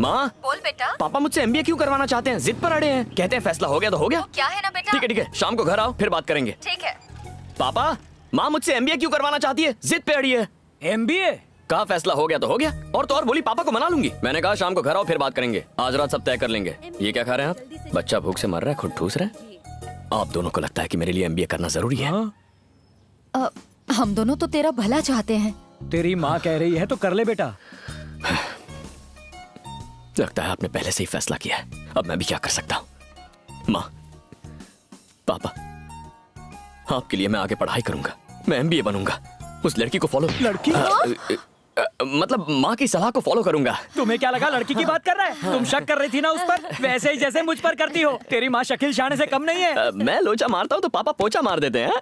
माँ, बोल बेटा। पापा मुझसे एमबीए क्यों करवाना चाहते हैं? जिद पर अड़े हैं, कहते हैं फैसला हो गया तो हो गया। क्या है ना बेटा। ठीक है, शाम को घर आओ फिर बात करेंगे। ठीक है। पापा, माँ मुझसे एमबीए क्यों करवाना चाहती है? जिद पे अड़ी है। एमबीए? कहा फैसला हो गया तो हो गया, और तो और बोली पापा को मना लूंगी। मैंने कहा शाम को घर आओ फिर बात करेंगे, आज रात सब तय कर लेंगे। ये क्या खा रहे हैं आप? बच्चा भूख से मर रहा है, खुद ठूस रहा है। आप दोनों को लगता है कि मेरे लिए एमबीए करना जरूरी है? हम दोनों तो तेरा भला चाहते हैं। तेरी माँ कह रही है तो कर ले बेटा। लगता है आपने पहले से ही फैसला किया है, अब मैं भी क्या कर सकता हूँ। माँ, पापा, आपके लिए मैं आगे पढ़ाई करूंगा, मैं एमबीए बनूंगा, उस लड़की को फॉलो। लड़की? मतलब माँ की सलाह को फॉलो करूंगा। तुम्हें क्या लगा लड़की की बात कर रहा है? तुम शक कर रही थी ना उस पर, वैसे ही जैसे मुझ पर करती हो। तेरी माँ शकील शाने से कम नहीं है। मैं लोचा मारता हूँ तो पापा पोचा मार देते हैं।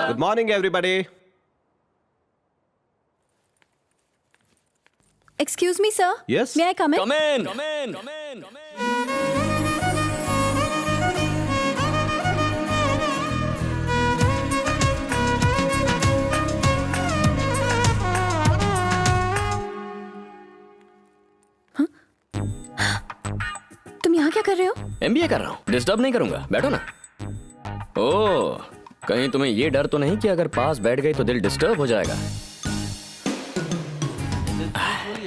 Good morning, everybody. Excuse me, sir. Yes? May I come in? Come in. Come in. Come in. Come in. तुम यहाँ क्या कर रहे हो? एमबीए कर रहा हूँ, डिस्टर्ब नहीं करूंगा, बैठो ना। ओह, कहीं तुम्हें ये डर तो नहीं कि अगर पास बैठ गई तो दिल डिस्टर्ब हो जाएगा?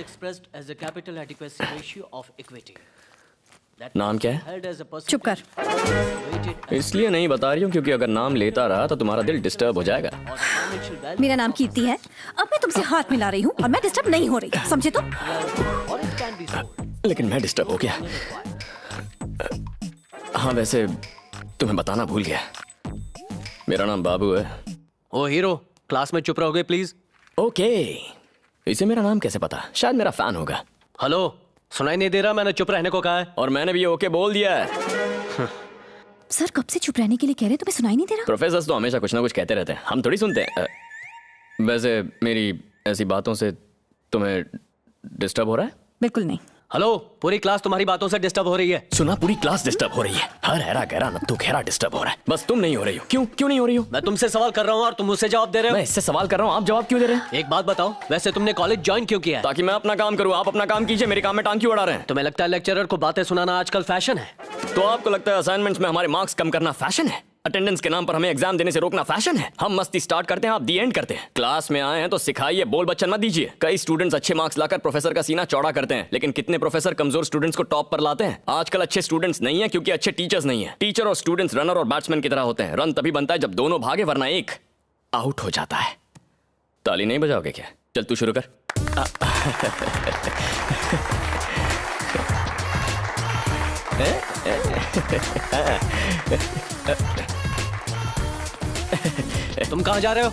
expressed as a capital adequacy ratio of equity. नाम क्या है? Held as a percentage चुप कर। weighted इसलिए नहीं बता रही हूँ क्योंकि अगर नाम लेता रहा तो तुम्हारा दिल डिस्टर्ब हो जाएगा। or financial value मेरा नाम कीर्ति है। अब मैं तुमसे हाथ मिला रही हूँ और मैं डिस्टर्ब नहीं हो रही, समझे तुम? or it can be sold. लेकिन मैं डिस्टर्ब हो गया। हाँ, वैसे तुम्हें बताना भूल गया, मेरा नाम बाबू है। ओ हीरो, क्लास में चुप रहोगे प्लीज। ओके, इसे मेरा नाम कैसे पता? शायद मेरा फैन होगा। हेलो, सुनाई नहीं दे रहा? मैंने चुप रहने को कहा है। और मैंने भी ओके बोल दिया है। सर कब से चुप रहने के लिए कह रहे हैं, तुम्हें सुनाई नहीं दे रहा? प्रोफेसर तो हमेशा कुछ ना कुछ कहते रहते हैं, हम थोड़ी सुनते हैं। वैसे मेरी ऐसी बातों से तुम्हें डिस्टर्ब हो रहा है? बिल्कुल नहीं। हेलो, पूरी क्लास तुम्हारी बातों से डिस्टर्ब हो रही है। सुना, पूरी क्लास डिस्टर्ब हो रही है। हर हैरा गहरा नत्थु घेरा डिस्टर्ब हो रहा है, बस तुम नहीं हो रही हो। क्यों नहीं हो रही हो? मैं तुमसे सवाल कर रहा हूँ और तुम मुझसे जवाब दे रहे हो। मैं इससे सवाल कर रहा हूँ, आप जवाब क्यों दे रहे हैं? एक बात बताओ, वैसे तुमने कॉलेज ज्वाइन क्यों किया है? ताकि मैं अपना काम करूँ, आप अपना काम कीजिए, मेरे काम में टांग क्यों अड़ा रहे हैं? तुम्हें लगता है लेक्चरर को बातें सुनाना आजकल फैशन है? तो आपको लगता है असाइनमेंट्स में हमारे मार्क्स कम करना फैशन है? अटेंडेंस के नाम पर हमें एग्जाम देने से रोकना फैशन है? हम मस्ती स्टार्ट करते हैं, आप दी एंड करते हैं। क्लास में आए हैं तो सिखाइए, बोल बच्चन मत दीजिए। कई स्टूडेंट्स अच्छे मार्क्स लाकर प्रोफेसर का सीना चौड़ा करते हैं, लेकिन कितने प्रोफेसर कमजोर स्टूडेंट्स को टॉप पर लाते हैं? आजकल अच्छे स्टूडेंट्स नहीं है क्योंकि अच्छे टीचर्स नहीं है। टीचर और स्टूडेंट्स रनर और बैट्समैन की तरह होते हैं। रन तभी बनता है जब दोनों भागे, वरना एक आउट हो जाता है। ताली नहीं बजाओगे क्या? चल तू शुरू कर। तुम कहाँ जा रहे हो?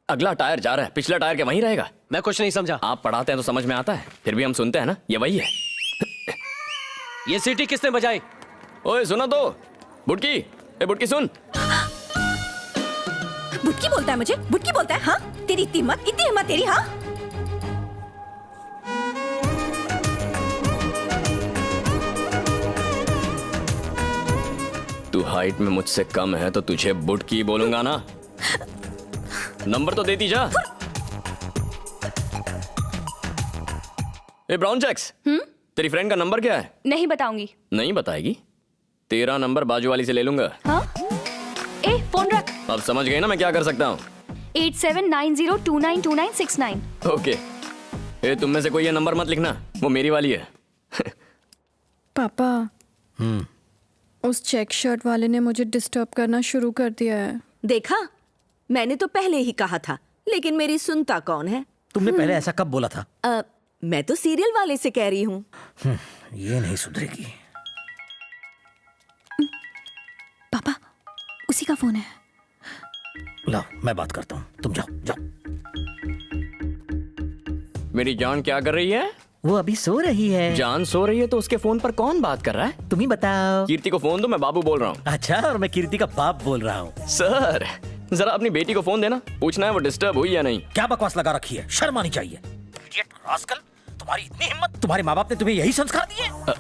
अगला टायर जा रहा है, पिछला टायर क्या वहीं रहेगा? मैं कुछ नहीं समझा। आप पढ़ाते हैं तो समझ में आता है, फिर भी हम सुनते हैं ना, ये वही है। ये सीटी किसने बजाई? ओए सुनो तो, बुटकी, ए बुटकी सुन। बुटकी बोलता है मुझे? बुटकी बोलता है? हाँ, तेरी इतनी हिम्मत तेरी? हाँ, तू हाइट में मुझसे कम है तो तुझे बुटकी बोलूंगा ना। नंबर तो देती जा। ए ब्राउन चेक्स, तेरी फ्रेंड का नंबर क्या है? नहीं बताऊंगी। नहीं बताएगी? तेरा नंबर बाजू वाली से ले लूंगा। हाँ? ए फोन रख। अब समझ गए ना मैं क्या कर सकता हूँ? 8790292969। ओके। ए तुम में से कोई ये नंबर मत लिखना, वो मेरी वाली है। पापा, उस चेक शर्ट वाले ने मुझे डिस्टर्ब करना शुरू कर दिया है। देखा, मैंने तो पहले ही कहा था, लेकिन मेरी सुनता कौन है? तुमने पहले ऐसा कब बोला था? मैं तो सीरियल वाले से कह रही हूँ। ये नहीं सुधरेगी। पापा उसी का फोन है। लो मैं बात करता हूँ, तुम जाओ जाओ। मेरी जान क्या कर रही है? वो अभी सो रही है। जान सो रही है तो उसके फोन पर कौन बात कर रहा है? तुम ही बताओ। कीर्ति को फोन दो, मैं बाबू बोल रहा हूँ। अच्छा, और मैं कीर्ति का बाप बोल रहा हूँ। सर जरा अपनी बेटी को फोन देना, पूछना है वो डिस्टर्ब हुई या नहीं। क्या बकवास लगा रखी है, शर्म आनी चाहिए। इडियट रास्कल, तुम्हारी इतनी हिम्मत, तुम्हारे माँ बाप ने तुम्हें यही संस्कार दिए?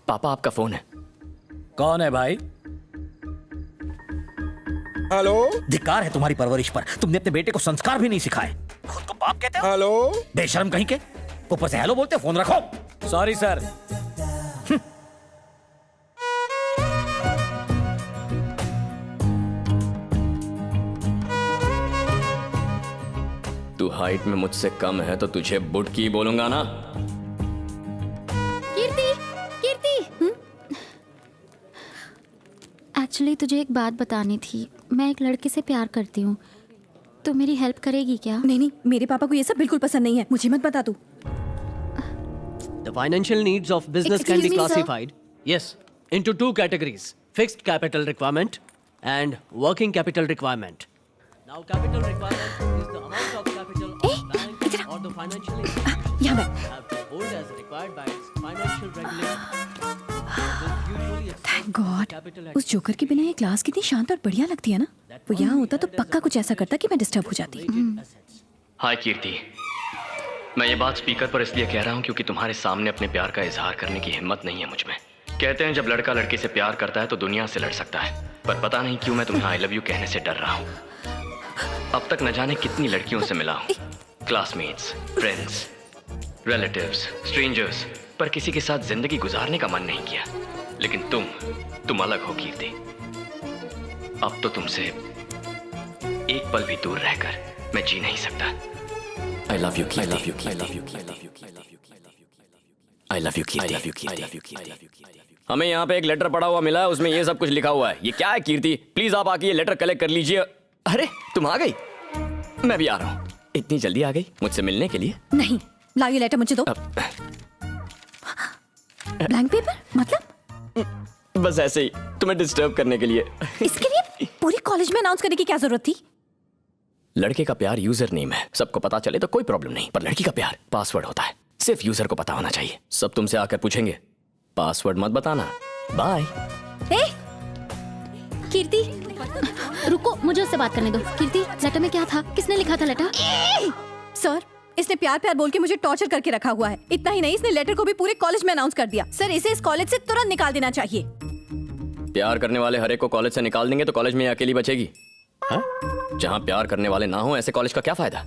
पापा आपका फोन है। कौन है भाई? हेलो धिक्कार है तुम्हारी परवरिश पर, तुमने अपने बेटे को संस्कार भी नहीं सिखाए। खुद को बाप कहते हो? हेलो बेशर्म कहीं के, ऊपर से हेलो बोलते हो। फोन रखो। Sorry sir. तू हाइट में मुझसे कम है तो तुझे बुटकी बोलूंगा ना। कीर्ति, कीर्ति। एक्चुअली तुझे एक बात बतानी थी। मैं एक लड़के से प्यार करती हूँ, तो मेरी हेल्प करेगी क्या? नहीं नहीं, मेरे पापा को ये सब बिल्कुल पसंद नहीं है, मुझे मत बता तू। The financial needs of business can be Excuse me, sir. classified, yes, into two categories: fixed capital requirement and working capital requirement. Now, capital requirement is the amount of capital a bank or the financial institution यहाँ बैठ। have to hold as required by its financial regulator. This usually exceeds thank the God, capital उस joker के बिना ये class कितनी शांत और बढ़िया लगती है ना। वो यहाँ होता तो पक्का कुछ ऐसा करता कि मैं डिस्टर्ब हो जाती। assets. हाय कीर्ति, मैं ये बात स्पीकर पर इसलिए कह रहा हूँ क्योंकि तुम्हारे सामने अपने प्यार का इजहार करने की हिम्मत नहीं है मुझ में। कहते हैं जब लड़का लड़की से प्यार करता है तो दुनिया से लड़ सकता है, पर पता नहीं क्यों मैं तुम्हें आई लव यू कहने से डर रहा हूँ। अब तक न जाने कितनी लड़कियों से मिला हूँ, क्लासमेट्स, फ्रेंड्स, रिलेटिव्स, स्ट्रेंजर्स, पर किसी के साथ जिंदगी गुजारने का मन नहीं किया। लेकिन तुम अलग हो कीर्ति। अब तो तुमसे एक पल भी दूर रहकर मैं जी नहीं सकता। I love you, Keerti. I love you, Keerti. I love you, Keerti. I love you, Keerti. हमें यहाँ पे एक लेटर पड़ा हुआ मिला है, उसमें ये सब कुछ लिखा हुआ है। ये क्या है कीर्ति? प्लीज आप आके ये लेटर कलेक्ट कर लीजिए। अरे तुम आ गई? मैं भी आ रहा हूँ। इतनी जल्दी आ गई मुझसे मिलने के लिए? नहीं, लाओ ये लेटर मुझे दो। ब्लैंक पेपर मतलब? बस ऐसे ही तुम्हें डिस्टर्ब करने के लिए। इसके लिए पूरी कॉलेज में अनाउंस करने की क्या जरूरत थी? लड़के का प्यार यूजर नेम है, सबको पता चले तो कोई प्रॉब्लम नहीं, पर लड़की का प्यार पासवर्ड होता है, सिर्फ यूजर को पता होना चाहिए। सब तुमसे आकर पूछेंगे, पासवर्ड मत बताना। बाय। कीर्ति रुको, मुझे उससे बात करने दो। कीर्ति, लेटर में क्या था? किसने लिखा था लेटर? सर, इसने प्यार प्यार बोल के मुझे टॉर्चर करके रखा हुआ है। इतना ही नहीं, इसने लेटर को भी पूरे कॉलेज में अनाउंस कर दिया। सर, इसे इस कॉलेज से तुरंत निकाल देना चाहिए। प्यार करने वाले हर एक को कॉलेज से निकाल देंगे तो कॉलेज में ये अकेली बचेगी। हाँ? जहाँ प्यार करने वाले ना हो ऐसे कॉलेज का क्या फायदा?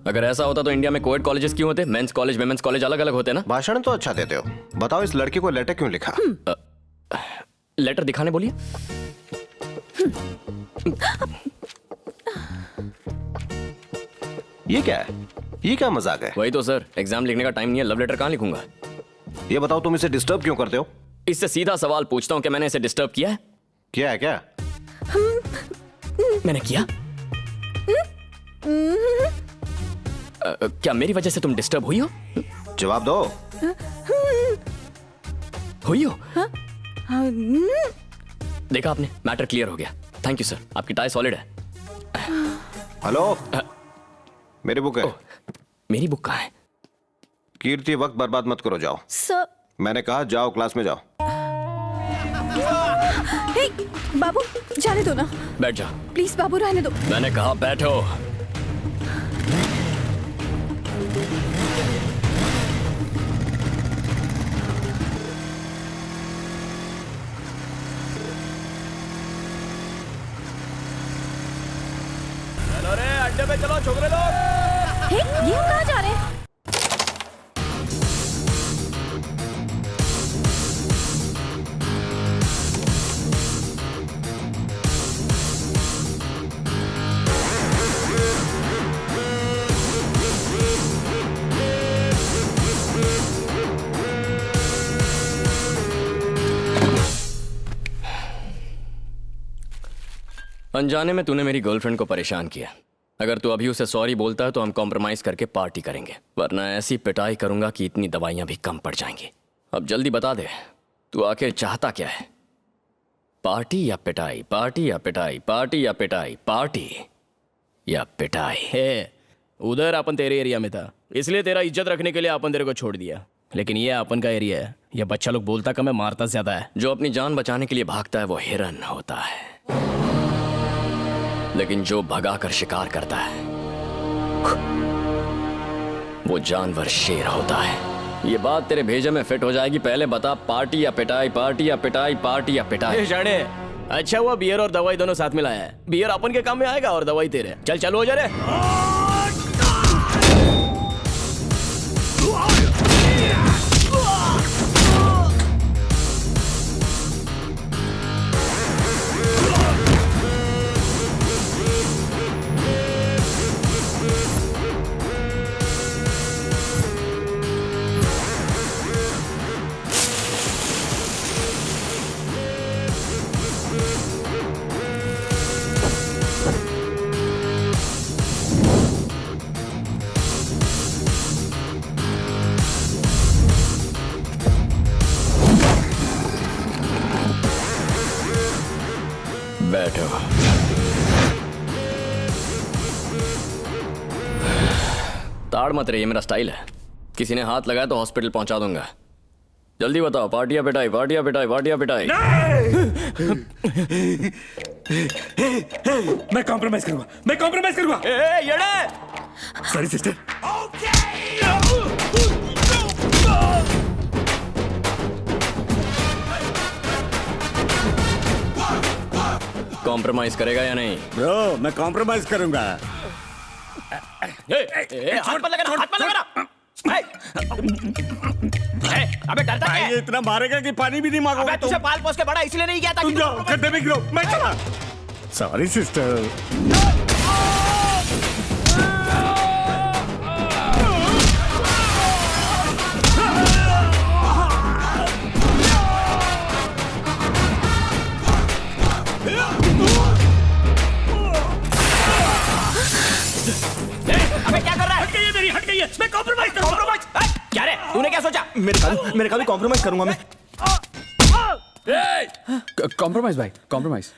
अगर ऐसा होता तो इंडिया में कोएड कॉलेजेस क्यों होते? मेंस कॉलेज विमेंस कॉलेज अलग अलग होते ना। भाषण तो अच्छा देते हो, बताओ इस लड़की को लेटर क्यों लिखा? लेटर दिखाने बोलिए। ये क्या है? ये क्या मजाक है? वही तो सर, एग्जाम लिखने का टाइम नहीं है, लव लेटर कहाँ लिखूंगा? ये बताओ तुम इसे डिस्टर्ब क्यों करते हो? इससे सीधा सवाल पूछता हूँ कि मैंने इसे डिस्टर्ब किया है? क्या है क्या? मैंने किया? क्या मेरी वजह से तुम डिस्टर्ब हुई हो? जवाब दो। हुई हो? देखा आपने, मैटर क्लियर हो गया। थैंक यू सर, आपकी टाई सॉलिड है। हेलो, मेरी बुक है। मेरी बुक कहाँ है? कीर्ति, वक्त बर्बाद मत करो, जाओ। सर, मैंने कहा जाओ, क्लास में जाओ। हे, बाबू जाने दो ना। बैठ जा। प्लीज बाबू, रहने दो। मैंने कहा बैठो। चलो रे, अड्डे पे चलो छोकरे लोग। हे, ये हम कहाँ जा रहे हैं? अनजाने में तूने मेरी गर्लफ्रेंड को परेशान किया। अगर तू अभी उसे सॉरी बोलता है तो हम कॉम्प्रोमाइज करके पार्टी करेंगे, वरना ऐसी पिटाई करूंगा कि इतनी दवाइयां भी कम पड़ जाएंगी। अब जल्दी बता दे, तू आखिर चाहता क्या है? पार्टी या पिटाई, पार्टी या पिटाई, पार्टी या पिटाई, पार्टी या पिटाई। हे, उधर अपन तेरे एरिया में था, इसलिए तेरा इज्जत रखने के लिए अपन तेरे को छोड़ दिया, लेकिन ये अपन का एरिया है। ये बच्चा लोग बोलता कम है, मारता ज्यादा है। जो अपनी जान बचाने के लिए भागता है वो हिरन होता है, लेकिन जो भगा कर शिकार करता है वो जानवर शेर होता है। ये बात तेरे भेजे में फिट हो जाएगी। पहले बता, पार्टी या पिटाई, पार्टी या पिटाई, पार्टी या पिटाई। शाणे, अच्छा हुआ बियर और दवाई दोनों साथ में लाया है। बियर अपन के काम में आएगा और दवाई तेरे। चल चालू हो जा रे। बैठो। ताड़ मत रही, ये मेरा स्टाइल है। किसी ने हाथ लगाया तो हॉस्पिटल पहुंचा दूंगा। जल्दी बताओ, पार्टी या पिटाई, पार्टी या पिटाई, पार्टी या पिटाई। मैं कॉम्प्रोमाइज करूंगा, मैं कॉम्प्रोमाइज करूंगा। Sorry sister. कॉम्प्रोमाइज करेगा या नहीं? ब्रो, मैं कॉम्प्रोमाइज करूंगा। हाथ मत लगाना, हाथ मत लगाना। अबे डरता क्या है? ये इतना मारेगा कि पानी भी नहीं मांगोगे। अबे तुझे पाल पोस के बड़ा इसलिए नहीं किया था। तुम जाओ, गड्ढे में गिरो, मैं चला। Sorry sister. अबे क्या कर रहा है? हट गई है। मैं कॉम्प्रोमाइज करूंगा। क्या रे? तूने क्या सोचा? मेरे का भी कॉम्प्रोमाइज करूंगा मैं। कॉम्प्रोमाइज भाई, कॉम्प्रोमाइज।